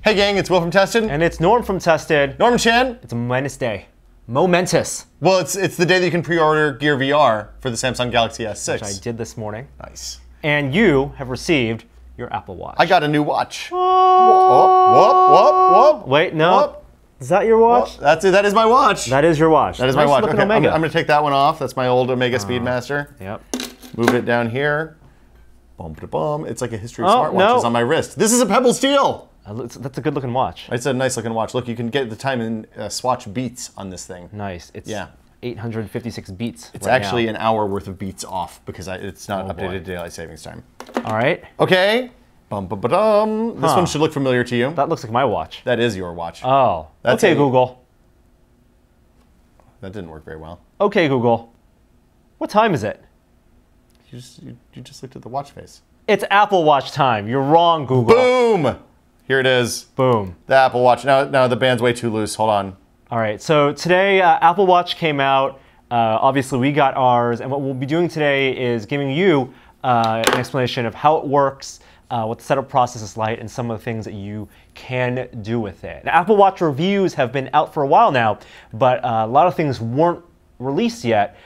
Hey gang, it's Will from Tested. And it's Norm from Tested. Norman Chan. It's a momentous day. Momentous. Well, it's the day that you can pre-order Gear VR for the Samsung Galaxy S6. Which I did this morning. Nice. And you have received your Apple Watch. I got a new watch. Oh. Whoop. Wait, no. Whoop. Is that your watch? Whoop. That's it. That is my watch. That is your watch. That is nice my watch. Okay, I'm Omega. going to take that one off. That's my old Omega Speedmaster. Yep. Move it down here. Bum. It's like a history of smartwatches on my wrist. This is a Pebble Steel. That's a good looking watch. It's a nice looking watch. Look, you can get the time in Swatch beats on this thing. Nice. It's 856 beats. It's actually an hour worth of beats off because it's not updated to daylight savings time. All right. Okay. This one should look familiar to you. That looks like my watch. That is your watch. Oh. Okay, Google. That didn't work very well. Okay, Google. What time is it? You just looked at the watch face. It's Apple Watch time. You're wrong, Google. Boom! Here it is. Boom. The Apple Watch. Now the band's way too loose. Hold on. All right. So today, Apple Watch came out. Obviously, we got ours. And what we'll be doing today is giving you an explanation of how it works, what the setup process is like, and some of the things that you can do with it. Now, Apple Watch reviews have been out for a while now, but a lot of things weren't released yet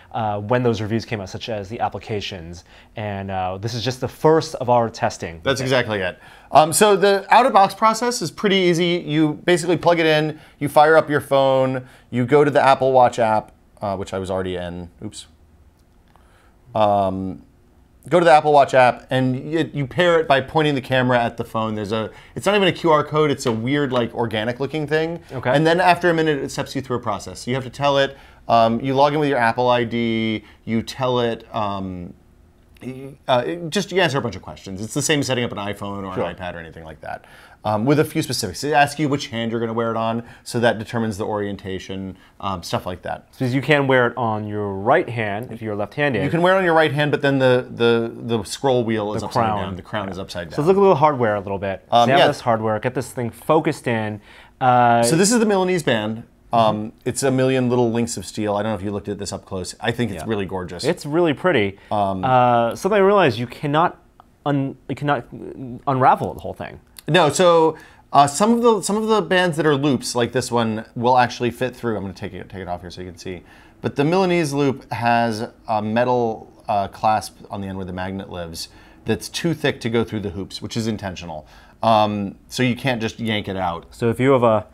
when those reviews came out, such as the applications. And this is just the first of our testing. That's exactly it. So the out-of-box process is pretty easy. You basically plug it in, you fire up your phone, you go to the Apple Watch app, which I was already in. Oops. Go to the Apple Watch app, and you pair it by pointing the camera at the phone. It's not even a QR code, it's a weird, like, organic-looking thing. Okay. And then after a minute, it steps you through a process. So you have to tell it, you log in with your Apple ID, you tell it, you answer a bunch of questions. It's the same as setting up an iPhone or an iPad or anything like that, with a few specifics. It asks you which hand you're going to wear it on, so that determines the orientation, stuff like that. Because you can wear it on your right hand if you're left-handed. You can wear it on your right hand, but then the scroll wheel is upside down. The crown is upside down. So let's look at the hardware a little bit. Snap this hardware, get this thing focused in. So this is the Milanese band. It's a million little links of steel. I don't know if you looked at this up close. I think it's really gorgeous. It's really pretty. Something I realized, you cannot unravel the whole thing. No, so some of the bands that are loops, like this one, will actually fit through. I'm going to take it off here so you can see. But the Milanese loop has a metal clasp on the end where the magnet lives that's too thick to go through the hoops, which is intentional. So you can't just yank it out. So if you have a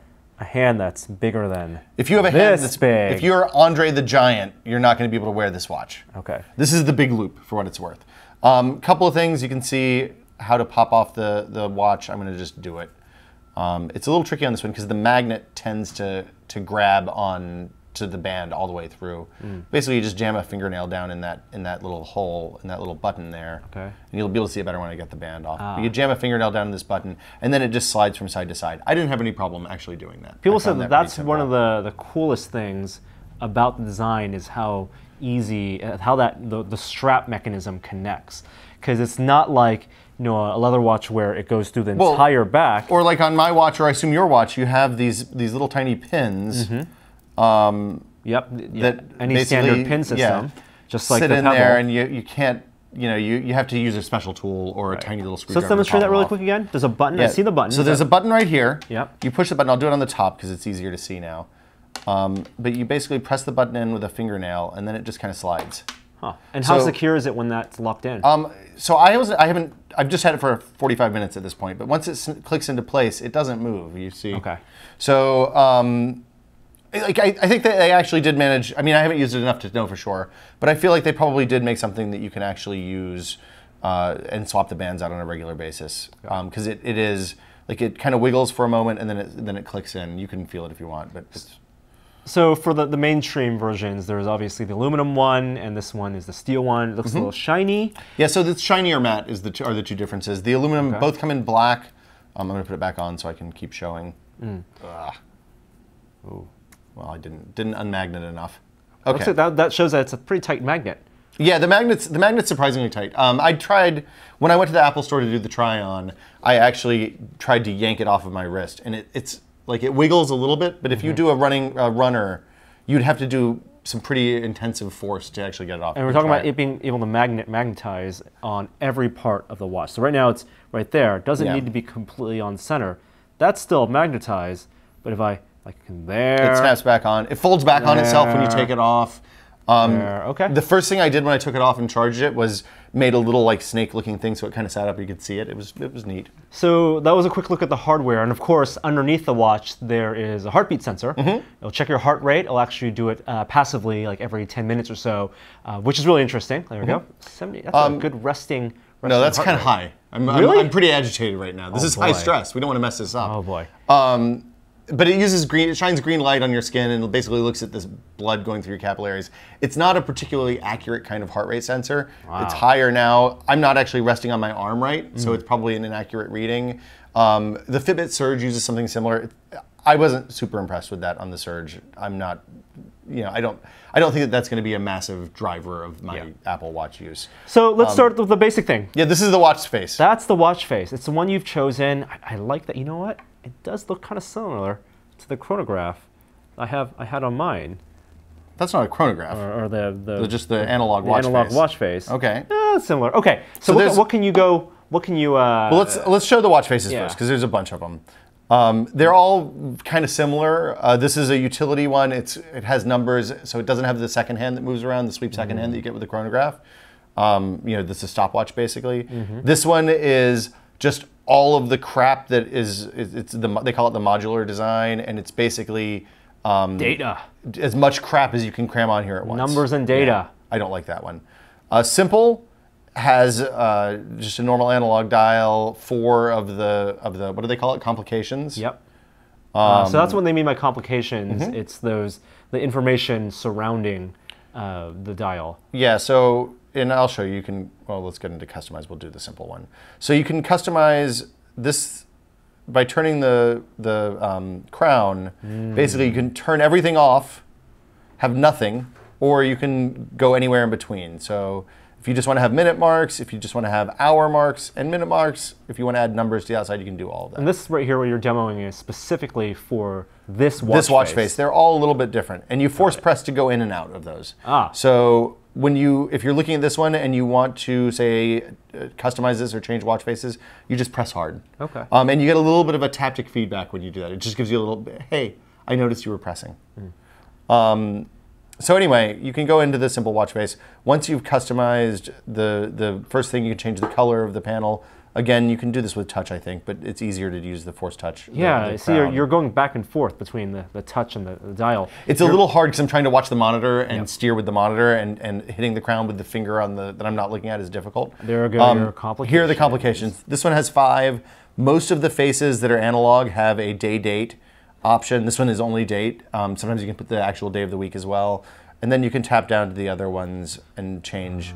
hand that's bigger than if you have a hand that's big. If you're Andre the Giant, you're not going to be able to wear this watch. Okay. This is the big loop for what it's worth. Couple of things you can see how to pop off the watch. I'm going to just do it. It's a little tricky on this one because the magnet tends to grab on to the band all the way through. Basically, you just jam a fingernail down in that little hole, in that little button there. Okay. And you'll be able to see it better when I get the band off. But you jam a fingernail down in this button, and then it just slides from side to side. I didn't have any problem actually doing that. People said that's one of the coolest things about the design is how easy, how the strap mechanism connects. Because it's not like a leather watch where it goes through the entire back. Or like on my watch, or I assume your watch, you have these little tiny pins. Yep. Any standard pin system, just like sit the in Pebble. there, and you can't. You have to use a special tool or a tiny little screwdriver. So let's demonstrate that really quick again. There's a button. I see the button. So there's a button right here. Yep. You push the button. I'll do it on the top because it's easier to see now. But you basically press the button in with a fingernail, and then it just kind of slides. Huh. And how secure is it when that's locked in? So I've just had it for 45 minutes at this point, but once it clicks into place, it doesn't move, you see. Okay. So I think that they actually did manage. I mean, I haven't used it enough to know for sure, but I feel like they probably did make something that you can actually use and swap the bands out on a regular basis. Because it is, like, it kind of wiggles for a moment, and then it clicks in. You can feel it if you want, but it's... So for the mainstream versions, there's obviously the aluminum one, and this one is the steel one. It looks a little shiny. Yeah, so the shiny or matte are the two differences. The aluminum both come in black. I'm going to put it back on so I can keep showing. Ooh. Well, I didn't unmagnet enough. Okay. Looks like that shows that it's a pretty tight magnet. Yeah, the magnet's surprisingly tight. I tried when I went to the Apple store to do the try-on. I actually tried to yank it off of my wrist, and it's like it wiggles a little bit. But if you do a runner, you'd have to do some pretty intensive force to actually get it off. And we're talking about it being able to magnetize on every part of the watch. So right now it's right there. It doesn't need to be completely on center. that's still magnetized, but if I can there. It snaps back on. It folds back on itself when you take it off. Okay. The first thing I did when I took it off and charged it was made a little like snake-looking thing, so it kind of sat up. You could see it. It was neat. So that was a quick look at the hardware, and of course, underneath the watch there is a heartbeat sensor. It'll check your heart rate. It'll actually do it passively, like every 10 minutes or so, which is really interesting. There we go. 70. That's a good resting. No, that's kind of high. Really? I'm pretty agitated right now. This is high stress. We don't want to mess this up. Oh boy. But it uses green. It shines green light on your skin and it basically looks at this blood going through your capillaries. It's not a particularly accurate kind of heart rate sensor. Wow. It's higher now. I'm not actually resting on my arm right, so it's probably an inaccurate reading. The Fitbit Surge uses something similar. I wasn't super impressed with that on the Surge. I'm not, I don't think that that's going to be a massive driver of my Apple Watch use. So let's start with the basic thing. Yeah, this is the watch face. That's the watch face. It's the one you've chosen. I like that. You know what? It does look kind of similar to the chronograph I had on mine. That's not a chronograph. Or just the analog watch face. Analog watch face. Okay. Similar. Okay. So what can you go? What can you? Well, let's show the watch faces first because there's a bunch of them. They're all kind of similar. This is a utility one. It has numbers, so it doesn't have the second hand that moves around, the sweep second hand that you get with the chronograph. This is a stopwatch basically. This one is just all of the crap that they call it the modular design, and it's basically data. As much crap as you can cram on here at once. Numbers and data. Yeah, I don't like that one. Simple has just a normal analog dial, 4 of the what do they call it? Complications. Yep. So that's what they mean by complications. It's the information surrounding the dial. Yeah. So. And I'll show you. Well, let's get into customize. We'll do the simple one. So you can customize this by turning the crown. Basically, you can turn everything off, have nothing, or you can go anywhere in between. So if you just want to have minute marks, if you just want to have hour marks and minute marks, if you want to add numbers to the outside, you can do all of that. And this right here, what you're demoing is specifically for this watch face. They're all a little bit different, and you force press to go in and out of those. So if you're looking at this one and you want to say customize this or change watch faces, you just press hard. Okay. And you get a little bit of a taptic feedback when you do that. It just gives you a little bit, hey, I noticed you were pressing. So anyway, you can go into the simple watch face. Once you've customized the first thing, you can change the color of the panel. Again, you can do this with touch, I think, but it's easier to use the force touch. Yeah, see, you're going back and forth between the touch and the dial. It's a little hard because I'm trying to watch the monitor and steer with the monitor, and hitting the crown with the finger on that I'm not looking at is difficult. There go your complications. Here are the complications. This one has 5. Most of the faces that are analog have a day-date option. This one is only date. Sometimes you can put the actual day of the week as well. And then you can tap down to the other ones and change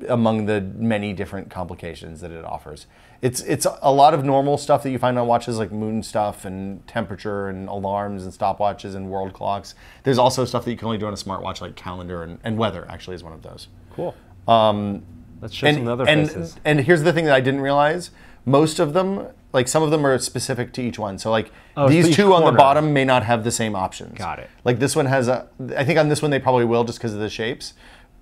among the many different complications that it offers. It's a lot of normal stuff that you find on watches, like moon stuff and temperature and alarms and stopwatches and world clocks. There's also stuff that you can only do on a smartwatch, like calendar and weather actually is one of those. Cool. Let's show some other faces. And here's the thing that I didn't realize. Most of them, like some of them are specific to each one. So like these two on the bottom may not have the same options. Got it. Like this one has I think on this one they probably will just because of the shapes.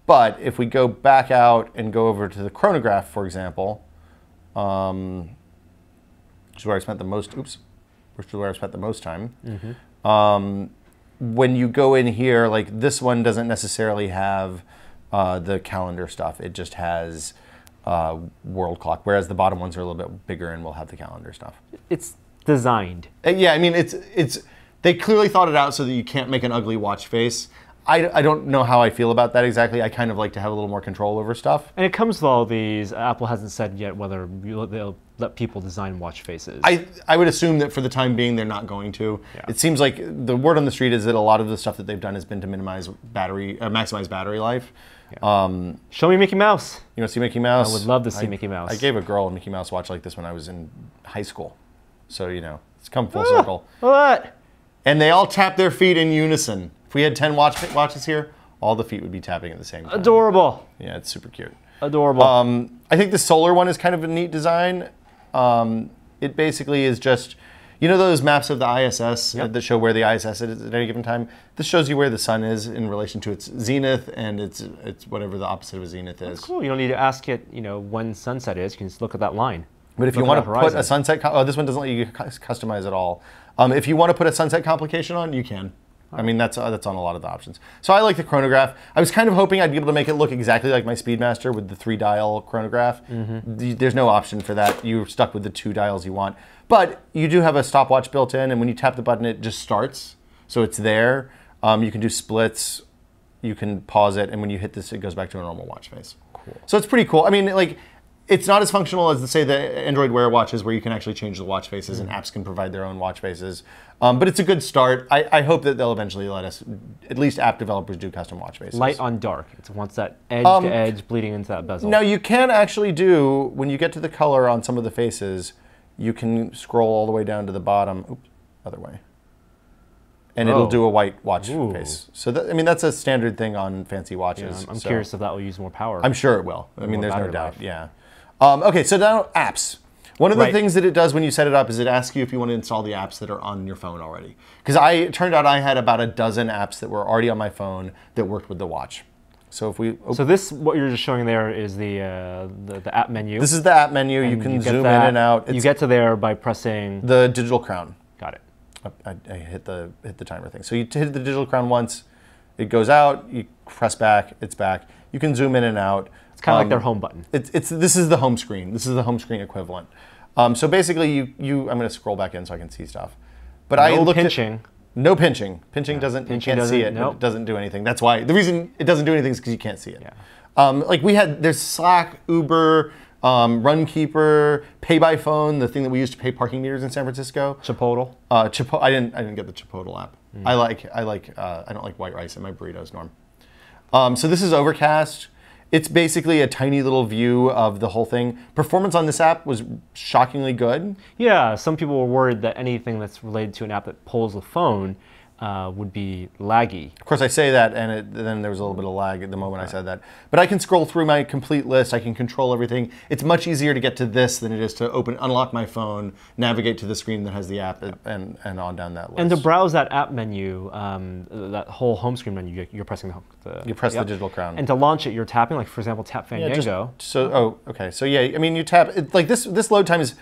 But if we go back out and go over to the chronograph, for example, which is where I spent the most, which is where I spent the most time. When you go in here, like this one doesn't necessarily have the calendar stuff. It just has world clock, whereas the bottom ones are a little bit bigger and will have the calendar stuff. It's designed. Yeah, I mean, they clearly thought it out so that you can't make an ugly watch face. I don't know how I feel about that exactly. I kind of like to have a little more control over stuff. And it comes with all these. Apple hasn't said yet whether they'll let people design watch faces. I would assume that for the time being, they're not going to. Yeah. It seems like the word on the street is that a lot of the stuff that they've done has been to minimize maximize battery life. Yeah. Show me Mickey Mouse. You want to see Mickey Mouse? I would love to see Mickey Mouse. I gave a girl a Mickey Mouse watch like this when I was in high school. So, it's come full circle. What? And they all tap their feet in unison. If we had 10 watches here, all the feet would be tapping at the same time. Adorable. Yeah, it's super cute. Adorable. I think the solar one is kind of a neat design. It basically is just, those maps of the ISS that show where the ISS is at any given time? This shows you where the sun is in relation to its zenith, and it's whatever the opposite of a zenith is. That's cool. You don't need to ask it, when sunset is. You can just look at that line. But if you want to put a sunset, this one doesn't let you customize at all. If you want to put a sunset complication on, you can. I mean, that's on a lot of the options. So I like the chronograph. I was kind of hoping I'd be able to make it look exactly like my Speedmaster with the 3-dial chronograph. There's no option for that. You're stuck with the 2 dials you want. But you do have a stopwatch built in, and when you tap the button, it just starts. So it's there. You can do splits. You can pause it, and when you hit this, it goes back to a normal watch face. Cool. So it's pretty cool. I mean, like, it's not as functional as, say, the Android Wear watches where you can actually change the watch faces and apps can provide their own watch faces. But it's a good start. I hope that they'll eventually let us, at least app developers, do custom watch faces. Light on dark. It wants that edge-to-edge bleeding into that bezel. Now, you can actually do, when you get to the color on some of the faces, you can scroll all the way down to the bottom. Oops, other way. And it'll do a white watch face. So, I mean, that's a standard thing on fancy watches. Yeah, I'm curious if that will use more power. I'm sure it will. I mean, there's no doubt. Yeah. Okay, so now apps. One of the things that it does when you set it up is it asks you if you want to install the apps that are on your phone already. Because it turned out I had about a dozen apps that were already on my phone that worked with the watch. So if we so this, what you're just showing there, is the app menu. This is the app menu. You can zoom in and out. You get to there by pressing the digital crown. Got it. I hit the timer thing. So you hit the digital crown once, it goes out. You press back, it's back. You can zoom in and out. It's kind of like their home button. This is the home screen. This is the home screen equivalent. So basically, I'm going to scroll back in so I can see stuff. But no pinching. No pinching. Pinching doesn't. You can't see it. Nope. It doesn't do anything. That's why the reason it doesn't do anything is because you can't see it. Yeah. Like there's Slack, Uber, Runkeeper, Pay by Phone, the thing that we use to pay parking meters in San Francisco. Chipotle. I didn't get the Chipotle app. I don't like white rice in my burritos, Norm. So this is Overcast. It's basically a tiny little view of the whole thing. Performance on this app was shockingly good. Yeah, some people were worried that anything that's related to an app that pulls the phone would be laggy. Of course, I say that, and then there was a little bit of lag at the moment I said that. But I can scroll through my complete list. I can control everything. It's much easier to get to this than it is to unlock my phone, navigate to the screen that has the app, and on down that list. And to browse that app menu, that whole home screen menu, you're pressing you press the digital crown. And to launch it, you're tapping, like for example, tap Fandango. Okay. So yeah, I mean, you tap. Like this load time is.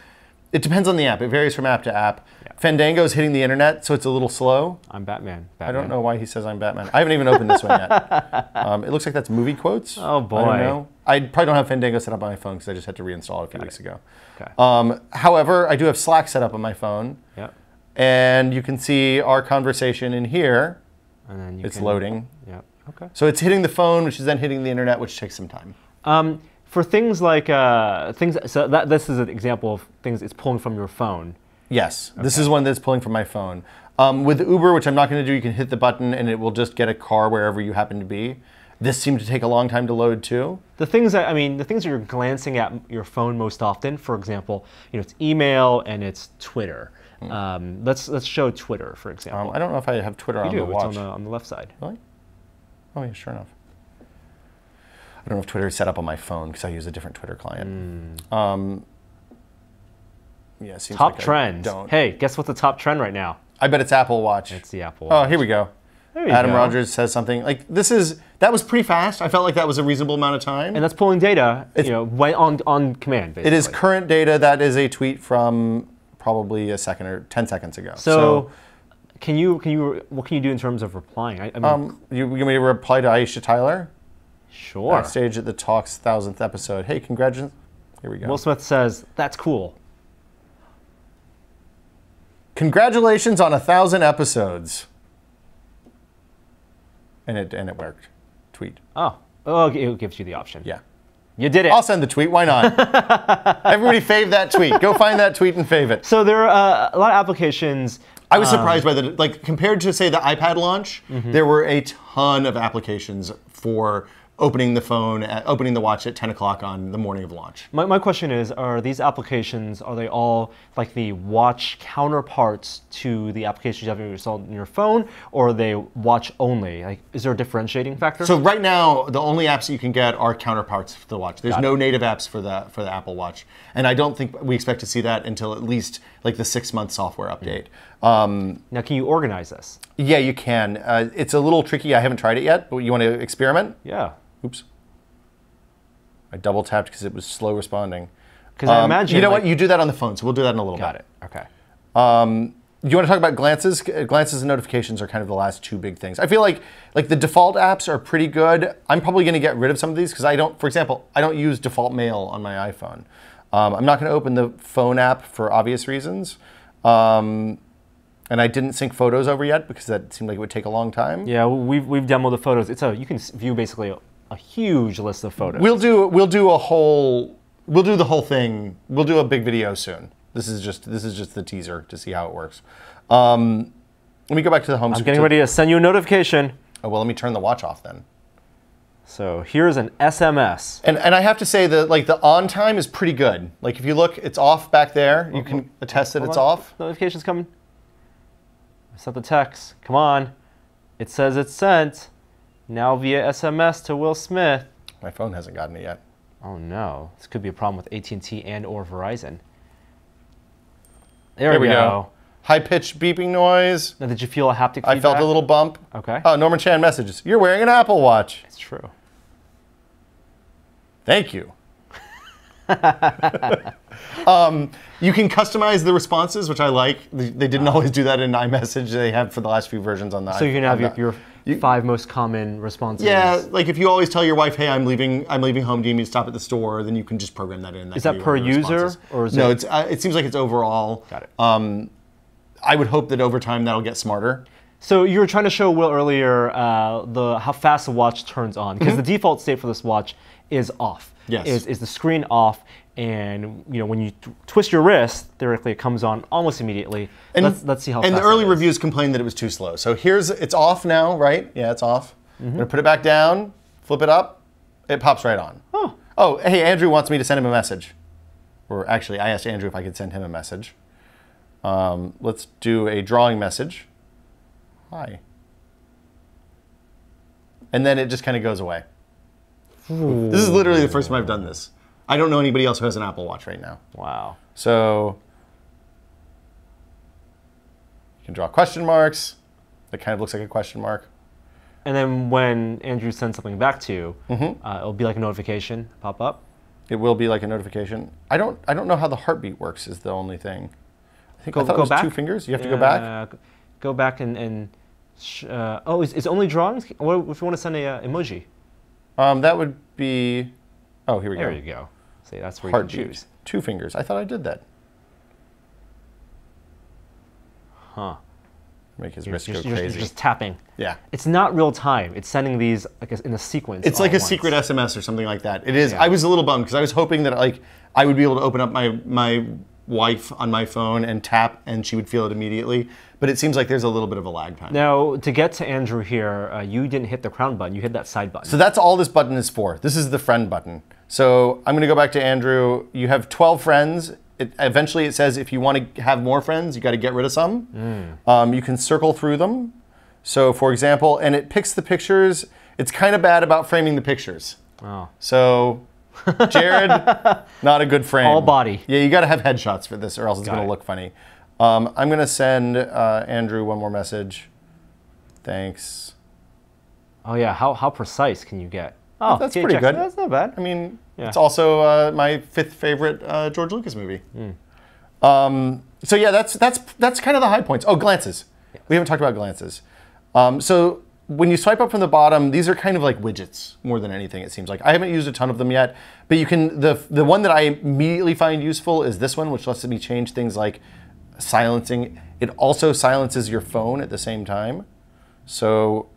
It depends on the app. It varies from app to app. Yeah. Fandango is hitting the internet, so it's a little slow. I'm Batman. I don't know why he says I'm Batman. I haven't even opened this one yet. It looks like that's movie quotes. Oh boy. I don't know. I probably don't have Fandango set up on my phone because I just had to reinstall it a few weeks ago. Okay. However, I do have Slack set up on my phone. Yep. And you can see our conversation in here. And then it's loading. Yep. Okay. So it's hitting the phone, which is then hitting the internet, which takes some time. For things like this is an example of things it's pulling from your phone. Yes, okay. This is one that's pulling from my phone. With Uber, which I'm not going to do, you can hit the button and it will just get a car wherever you happen to be. This seemed to take a long time to load too. The things that you're glancing at your phone most often, for example, it's email and it's Twitter. Let's show Twitter, for example. I don't know if I have Twitter on the watch. It's on the left side. Really? Oh yeah, sure enough. I don't know if Twitter is set up on my phone because I use a different Twitter client. Yeah, seems top like trends. Hey, guess what's the top trend right now? I bet it's Apple Watch. It's the Apple Watch. Oh, here we go. Adam Rogers says something like that was pretty fast. I felt like that was a reasonable amount of time. And that's pulling data, on command. Basically. It is current data. That is a tweet from probably a second or 10 seconds ago. So what can you do in terms of replying? You want me to reply to Aisha Tyler? Sure. Backstage at the Talk's 1000th episode. Hey, congratulations. Here we go. Will Smith says, that's cool. Congratulations on 1,000 episodes. And it worked. Tweet. Oh, it gives you the option. Yeah. You did it. I'll send the tweet. Why not? Everybody fave that tweet. Go find that tweet and fave it. So there are a lot of applications. I was surprised by compared to, say, the iPad launch, there were a ton of applications for opening the watch at 10 o'clock on the morning of launch. My question is, are these applications, are they all like the watch counterparts to the applications you have installed in your phone, or are they watch only? Like, is there a differentiating factor? So right now, the only apps that you can get are counterparts for the watch. There's no native apps for the Apple Watch. And I don't think we expect to see that until at least like the 6-month software update. Now, can you organize this? Yeah, you can. It's a little tricky. I haven't tried it yet, but you want to experiment? Yeah. Oops. I double tapped because it was slow responding. Because I imagine you know what? You do that on the phone, so we'll do that in a little Got bit. it. Okay. You want to talk about glances? Glances and notifications are kind of the last two big things. I feel like the default apps are pretty good. I'm probably going to get rid of some of these because I don't, for example, I don't use default mail on my iPhone. I'm not going to open the phone app for obvious reasons. And I didn't sync photos over yet because that seemed like it would take a long time. Yeah, we've demoed the photos. You can view basically a huge list of photos. We'll do the whole thing. We'll do a big video soon. This is just the teaser to see how it works. Let me go back to the home screen. I'm getting ready to send you a notification. Oh, well, let me turn the watch off then. So here's an SMS. And I have to say that the on time is pretty good. Like if you look, it's off back there. You can attest that it's off. Notification's coming. I sent the text. Come on. It says it's sent. Now via SMS to Will Smith. My phone hasn't gotten it yet. Oh no. This could be a problem with AT&T and or Verizon. There we go. High-pitched beeping noise. Now, did you feel a haptic feedback? I felt a little bump. Okay. Oh, Norman Chan messages. You're wearing an Apple Watch. It's true. Thank you. You can customize the responses, which I like. They didn't always do that in iMessage. They have for the last few versions on the iPhone. So you can have your 5 most common responses. Yeah, like if you always tell your wife, "Hey, I'm leaving home. Do you need me to stop at the store?" Then you can just program that in. Is that per user or is no? it? It seems like it's overall. Got it. I would hope that over time that'll get smarter. So you were trying to show Will earlier how fast the watch turns on, because the default state for this watch is off. Yes. Is the screen off, and when you twist your wrist, theoretically it comes on almost immediately. And let's see how fast And the early reviews complained that it was too slow. So it's off now, right? Yeah, it's off. I'm gonna put it back down, flip it up, it pops right on. Oh, hey, Andrew wants me to send him a message. Or actually, I asked Andrew if I could send him a message. Let's do a drawing message. Hi. And then it just kind of goes away. Ooh. This is literally the first time I've done this. I don't know anybody else who has an Apple Watch right now. Wow. So you can draw question marks. It kind of looks like a question mark. And then when Andrew sends something back to you, it'll be like a notification pop up. It will be like a notification. I don't know how the heartbeat works. Is the only thing. I thought it was back? 2 fingers. You have to go back. Go back and is only drawings? What if you want to send a emoji? That would be. Oh, here we go. There you go. See, that's where Heartbeat. you can choose. 2 fingers. I thought I did that. Huh. Make his wrist go You're crazy. just tapping. Yeah. It's not real time. It's sending these in a sequence. It's like a secret SMS or something like that. It is. Yeah. I was a little bummed because I was hoping that I would be able to open up my wife on my phone and tap and she would feel it immediately. But it seems like there's a little bit of a lag time. Now, to get to Andrew here, you didn't hit the crown button. You hit that side button. So that's all this button is for. This is the friend button. So I'm going to go back to Andrew. You have 12 friends. Eventually it says if you want to have more friends, you got to get rid of some. You can circle through them. So for example, and it picks the pictures. It's kind of bad about framing the pictures. Oh. So Jared, not a good frame. All body. Yeah, you got to have headshots for this or else it's going to look funny. I'm going to send Andrew one more message. Thanks. Oh yeah, how precise can you get? Oh, that's pretty good. That's not bad. I mean, it's also my 5th favorite George Lucas movie. So yeah, that's kind of the high points. Oh, glances. Yes. We haven't talked about glances. So when you swipe up from the bottom, these are kind of like widgets more than anything, it seems like. I haven't used a ton of them yet, but you can, the one that I immediately find useful is this one, which lets me change things like silencing. It also silences your phone at the same time. So,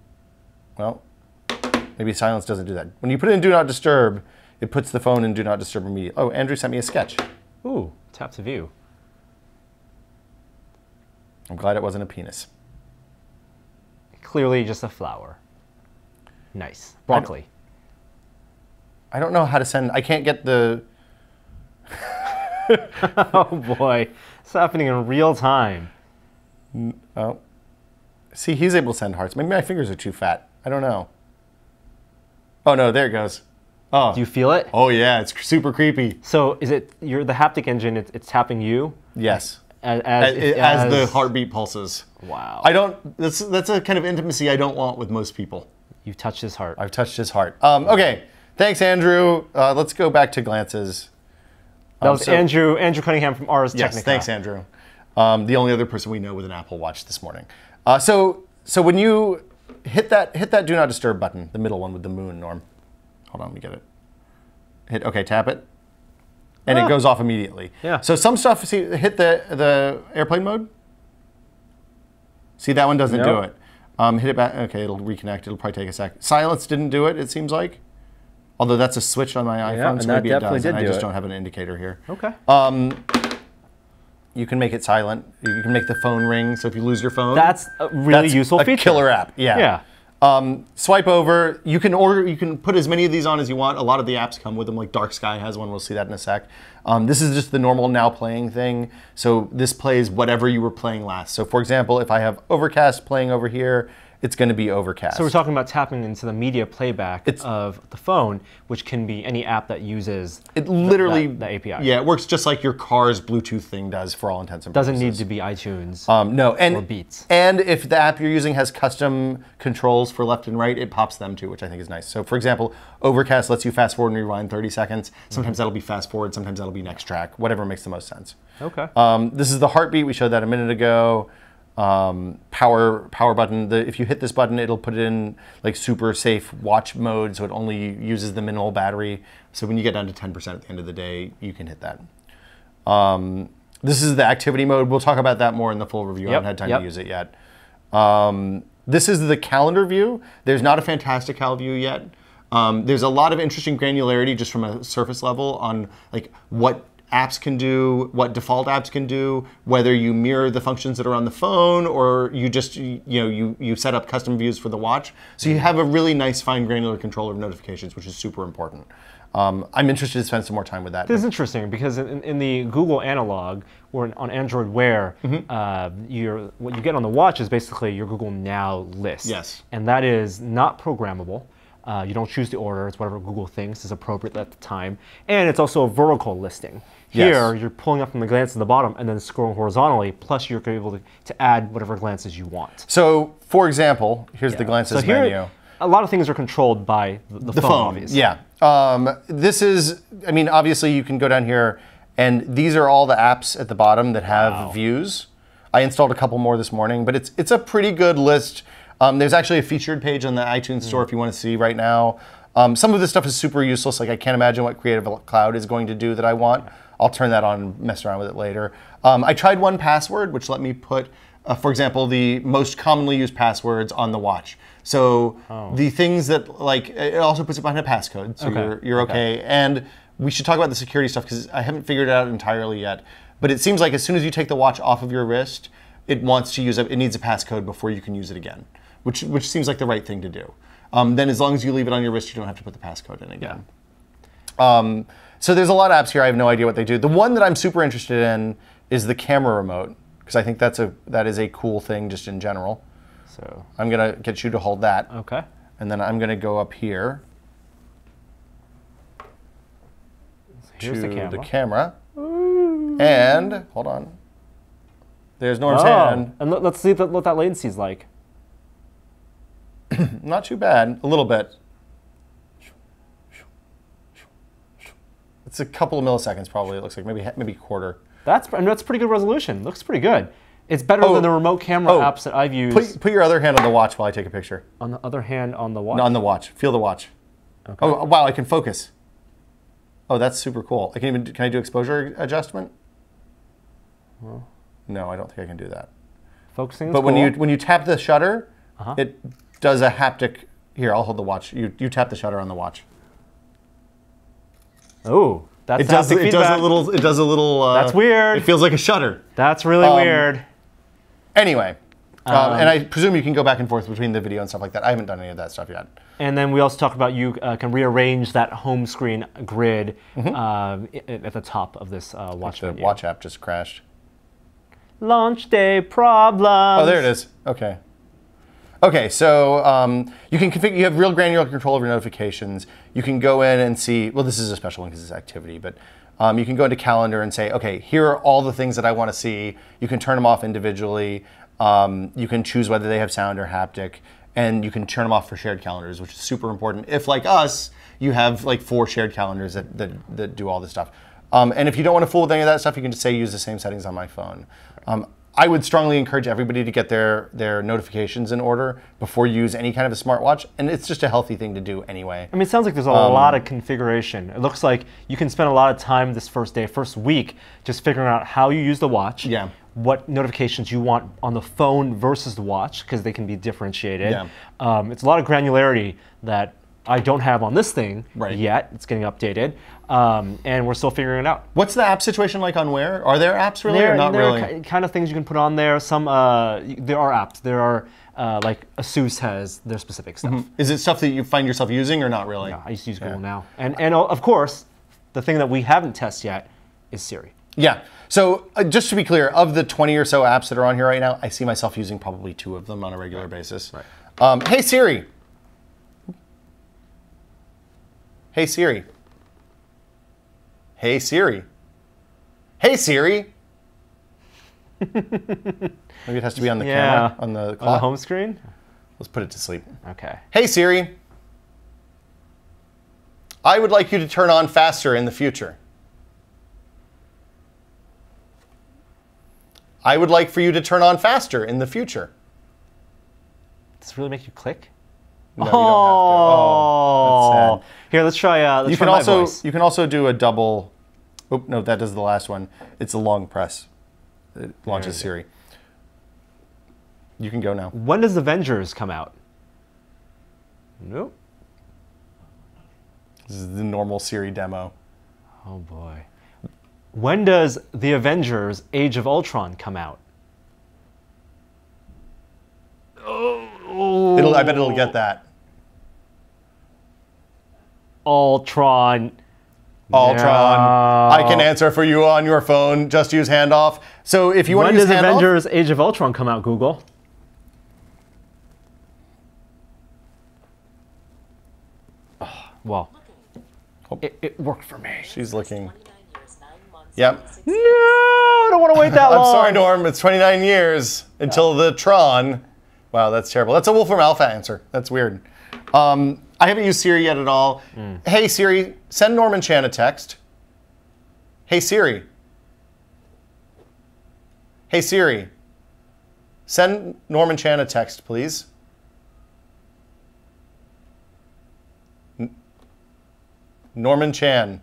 well, maybe silence doesn't do that. When you put it in Do Not Disturb, it puts the phone in Do Not Disturb immediately. Oh, Andrew sent me a sketch. Ooh, tap to view. I'm glad it wasn't a penis. Clearly just a flower. Nice. Broccoli. I don't know how to send, I can't get the... Oh boy, it's happening in real time. Oh. See, he's able to send hearts. Maybe my fingers are too fat. I don't know. Oh no, there it goes. Oh. Do you feel it? Oh yeah, it's super creepy. So is it, the haptic engine, it's tapping you? Yes. As the heartbeat pulses. Wow. That's a kind of intimacy I don't want with most people. You've touched his heart. I've touched his heart. Okay, thanks Andrew. Let's go back to glances. That was Andrew Cunningham from Ars Technica. Yes, thanks, Andrew. The only other person we know with an Apple Watch this morning. So when you hit that Do Not Disturb button, the middle one with the moon, Norm. Hold on, let me get it. Okay, tap it. And it goes off immediately. Yeah. So some stuff, see, hit the airplane mode. See, that one doesn't do it. Hit it back. Okay, it'll reconnect. It'll probably take a sec. Silence didn't do it, it seems like. Although that's a switch on my iPhone, so maybe it does. And I just don't have an indicator here. Okay. You can make it silent. You can make the phone ring. So if you lose your phone, that's a really useful feature. Killer app. Yeah. Yeah. Swipe over. You can put as many of these on as you want. A lot of the apps come with them, like Dark Sky has one. We'll see that in a sec. This is just the normal now playing thing. So this plays whatever you were playing last. So for example, if I have Overcast playing over here, it's going to be Overcast. So we're talking about tapping into the media playback of the phone, which can be any app that uses the API. Yeah, it works just like your car's Bluetooth thing does for all intents and purposes. Doesn't need to be iTunes or Beats. And if the app you're using has custom controls for left and right, it pops them too, which I think is nice. So for example, Overcast lets you fast forward and rewind 30 seconds. Sometimes that'll be fast forward, sometimes that'll be next track, whatever makes the most sense. Okay. This is the heartbeat. We showed that a minute ago. Power button. If you hit this button, it'll put it in like super safe watch mode, so it only uses the minimal battery. So when you get down to 10% at the end of the day, you can hit that. This is the activity mode. We'll talk about that more in the full review. I haven't had time to use it yet. This is the calendar view. There's not a fantastic cal view yet. There's a lot of interesting granularity just from a surface level on like what apps can do, what default apps can do, whether you mirror the functions that are on the phone or you just you set up custom views for the watch. So you have a really nice fine granular control of notifications, which is super important. I'm interested to spend some more time with that. This is interesting because in the Google analog or on Android Wear, what you get on the watch is basically your Google Now list. Yes. And that is not programmable. You don't choose the order. It's whatever Google thinks is appropriate at the time. And it's also a vertical listing. Here, you're pulling up from the glance at the bottom and then scrolling horizontally, plus you're able to add whatever glances you want. So, for example, here's the glances menu. A lot of things are controlled by the phone, obviously. Yeah. This is, I mean, obviously you can go down here, and these are all the apps at the bottom that have views. I installed a couple more this morning, but it's a pretty good list. There's actually a featured page on the iTunes store if you want to see right now. Some of this stuff is super useless. Like I can't imagine what Creative Cloud is going to do that I want. I'll turn that on and mess around with it later. I tried 1Password, which let me put, for example, the most commonly used passwords on the watch. So the things that, like, it also puts it behind a passcode, so you're okay. And we should talk about the security stuff because I haven't figured it out entirely yet. But it seems like as soon as you take the watch off of your wrist, it wants to use it needs a passcode before you can use it again, which seems like the right thing to do. Then as long as you leave it on your wrist, you don't have to put the passcode in again. Yeah. So there's a lot of apps here. I have no idea what they do. The one that I'm super interested in is the camera remote, because I think that is a cool thing just in general. So I'm going to get you to hold that. Okay. And then I'm going to go up here Here's to the camera. And, hold on. There's Norm's hand. And let's see what that latency is like. Not too bad. A little bit. It's a couple of milliseconds probably, it looks like. Maybe a quarter. That's pretty good resolution. Looks pretty good. It's better than the remote camera apps that I've used. Put your other hand on the watch while I take a picture. On the other hand on the watch? No, on the watch. Feel the watch. Okay. Oh, wow, I can focus. Oh, that's super cool. Can I do exposure adjustment? Well, no, I don't think I can do that. Focusing is But cool. when you tap the shutter, it does a haptic. Here, I'll hold the watch. You tap the shutter on the watch. Oh, that's it does a little. That's weird. It feels like a shutter. That's really weird. Anyway, and I presume you can go back and forth between the video and stuff like that. I haven't done any of that stuff yet. And then we also talked about you can rearrange that home screen grid at the top of this watch menu. The watch app just crashed. Launch day problems. Oh, there it is. Okay. Okay, so you can configure. You have real granular control of your notifications. You can go in and see. Well, this is a special one because it's activity, but you can go into Calendar and say, okay, here are all the things that I want to see. You can turn them off individually. You can choose whether they have sound or haptic, and you can turn them off for shared calendars, which is super important. If, like us, you have like 4 shared calendars that do all this stuff. And if you don't want to fool with any of that stuff, you can just say use the same settings on my phone. I would strongly encourage everybody to get their notifications in order before you use any kind of a smartwatch, and it's just a healthy thing to do anyway. I mean, it sounds like there's a lot of configuration. It looks like you can spend a lot of time this first week, just figuring out how you use the watch, what notifications you want on the phone versus the watch, because they can be differentiated. It's a lot of granularity that I don't have on this thing yet. It's getting updated, and we're still figuring it out. What's the app situation like on Wear? Are there apps really or not really? There are kind of things you can put on there. Some there are apps. There are like ASUS has their specific stuff. Is it stuff that you find yourself using or not really? Yeah, I used to use Google Now, and of course, the thing that we haven't tested yet is Siri. Yeah. So just to be clear, of the 20 or so apps that are on here right now, I see myself using probably 2 of them on a regular basis. Hey Siri. Hey Siri. Hey Siri. Hey Siri. Maybe it has to be on the camera, on the clock. On the home screen? Let's put it to sleep. Okay. Hey Siri. I would like you to turn on faster in the future. I would like for you to turn on faster in the future. Does this really make you click? No, you don't have to. Oh, that's sad. Here, let's try. You can also do a double. Oh no, that does the last one. It's a long press. It launches Siri. You can go now. When does Avengers come out? Nope. This is the normal Siri demo. Oh boy. When does The Avengers: Age of Ultron come out? Oh. I bet it'll get that. Ultron. Ultron. No. I can answer for you on your phone. Just use handoff. So if you want to use handoff. When does Avengers: Age of Ultron come out, Google? Oh, well, it worked for me. She's looking. Yep. No, I don't want to wait that long. I'm sorry, Norm. It's 29 years until the Tron. Wow, that's terrible. That's a Wolfram Alpha answer. That's weird. I haven't used Siri yet at all. Hey, Siri, send Norman Chan a text. Hey, Siri. Hey, Siri, send Norman Chan a text, please. Norman Chan.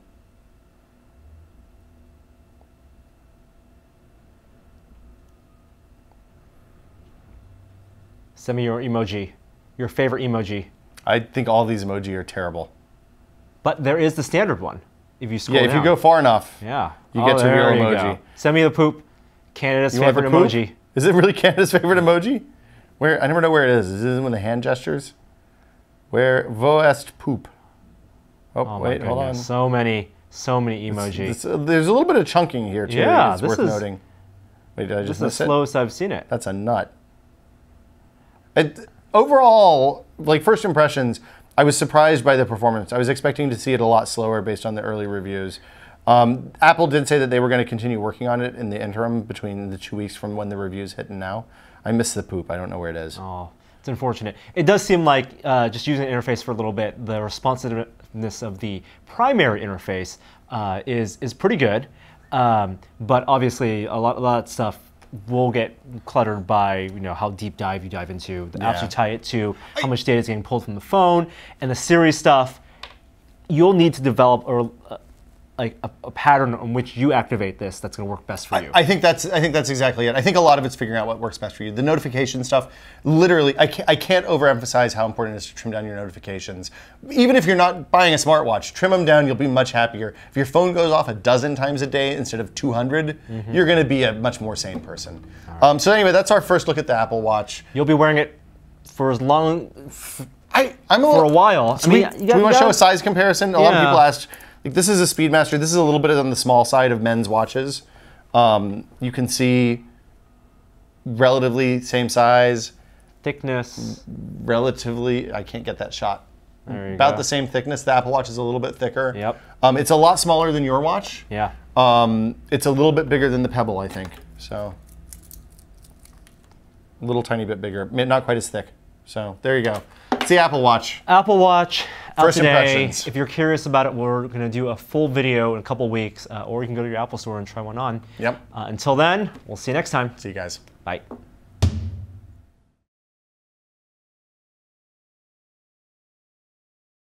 Send me your emoji, your favorite emoji. I think all these emoji are terrible. But there is the standard one. If you scroll down. If you go far enough, you get to real emoji. Go. Send me the poop. Canada's favorite emoji. Is it really Canada's favorite emoji? Where I never know where it is. Is it one of the hand gestures? Where vo est poop? Oh wait, hold on. So many emojis. There's a little bit of chunking here too. Yeah, it's worth noting. Wait, did I just miss it? This is the slowest I've seen it. That's a nut. Overall, like first impressions, I was surprised by the performance. I was expecting to see it a lot slower based on the early reviews. Apple did say that they were going to continue working on it in the interim between the 2 weeks from when the reviews hit and now. I missed the poop. I don't know where it is. Oh, it's unfortunate. It does seem like just using the interface for a little bit, the responsiveness of the primary interface is pretty good. But obviously, a lot of stuff will get cluttered by how deep dive you dive into the apps you tie it to, how much data is getting pulled from the phone, and the Siri stuff. You'll need to develop a pattern on which you activate this that's going to work best for you. I think that's exactly it. I think a lot of it's figuring out what works best for you. The notification stuff, literally, I can't overemphasize how important it is to trim down your notifications. Even if you're not buying a smartwatch, trim them down. You'll be much happier. If your phone goes off 12 times a day instead of 200, you're going to be a much more sane person. Right. So anyway, that's our first look at the Apple Watch. You'll be wearing it for as long. For a while. So we want to show a size comparison. A lot of people asked. Like this is a Speedmaster. This is a little bit on the small side of men's watches. You can see relatively same size. Thickness. Relatively, I can't get that shot. About the same thickness. The Apple Watch is a little bit thicker. Yep. It's a lot smaller than your watch. Yeah. It's a little bit bigger than the Pebble, I think. So a little tiny bit bigger. Not quite as thick. So there you go. It's the Apple Watch. Apple Watch out First today. impressions. If you're curious about it, we're going to do a full video in a couple weeks, or you can go to your Apple store and try one on. Yep. Until then, we'll see you next time. See you guys. Bye.